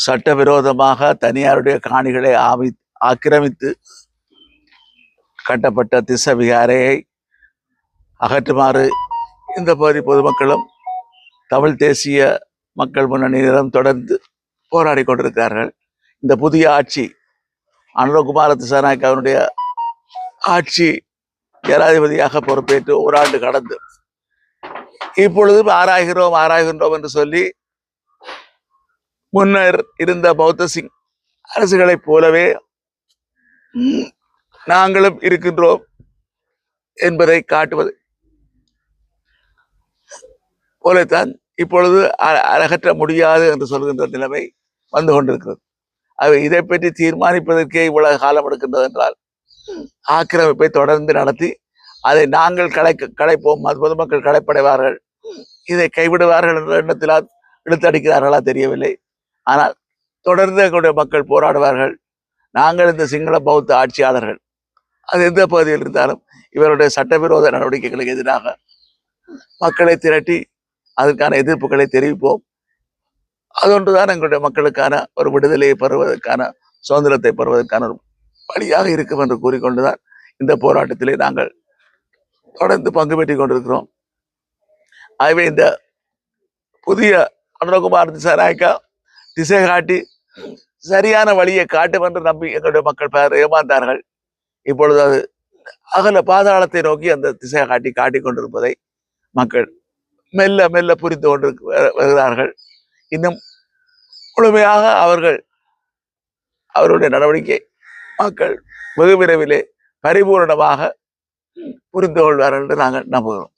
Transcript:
சட்டவிரோதமாக தனியாருடைய காணிகளை ஆக்கிரமித்து கட்டப்பட்ட திஸ்ஸ விகாரையை அகற்றுமாறு இந்த பகுதி பொதுமக்களும் தமிழ் தேசிய மக்கள் முன்னணியிடம் தொடர்ந்து போராடி கொண்டிருக்கிறார்கள். இந்த புதிய ஆட்சி அனுரகுமார திசாநாயக்கவனுடைய ஆட்சி ஜனாதிபதியாக பொறுப்பேற்று ஓராண்டு கடந்து இப்பொழுதும் ஆராய்கின்றோம் என்று சொல்லி முன்னர் இருந்த பௌத்த சிங் அரசுகளைப் போலவே நாங்களும் இருக்கின்றோம் என்பதை காட்டுவது போலத்தான் இப்பொழுது அகற்ற முடியாது என்று சொல்கின்ற நிலைமை வந்து கொண்டிருக்கிறது. இதை பற்றி தீர்மானிப்பதற்கே இவ்வளவு காலம் எடுக்கின்றது என்றால் ஆக்கிரமிப்பை தொடர்ந்து நடத்தி அதை நாங்கள் களைப்போம், பொதுமக்கள் களைப்படைவார்கள், இதை கைவிடுவார்கள் என்ற எண்ணத்தினால் இழுத்தடிக்கிறார்களா தெரியவில்லை. ஆனால் தொடர்ந்து எங்களுடைய மக்கள் போராடுவார்கள். நாங்கள் இந்த சிங்கள பௌத்த ஆட்சியாளர்கள் அது எந்த பகுதியில் இருந்தாலும் இவருடைய சட்டவிரோத நடவடிக்கைகளுக்கு எதிராக மக்களை திரட்டி அதற்கான எதிர்ப்புகளை தெரிவிப்போம். அதொன்றுதான் எங்களுடைய மக்களுக்கான ஒரு விடுதலையை பெறுவதற்கான சுதந்திரத்தை பெறுவதற்கான ஒரு வழியாக இருக்கும் என்று கூறிக்கொண்டுதான் இந்த போராட்டத்திலே நாங்கள் தொடர்ந்து பங்கு பெற்றுக் கொண்டிருக்கிறோம். ஆகவே இந்த புதிய அனுரகுமார் திசாநாயக்கா திசை காட்டி சரியான வழியை காட்டும் என்று நம்பி எங்களுடைய மக்கள் ஏமாந்தார்கள். இப்பொழுது அது அகல பாதாளத்தை நோக்கி அந்த திசை காட்டிக் கொண்டிருப்பதை மக்கள் மெல்ல மெல்ல புரிந்து கொண்டு வருகிறார்கள். இன்னும் முழுமையாக அவருடைய நடவடிக்கை மக்கள் வெகு விரைவிலே பரிபூர்ணமாக புரிந்து கொள்வார்கள் என்று நாங்கள் நம்புகிறோம்.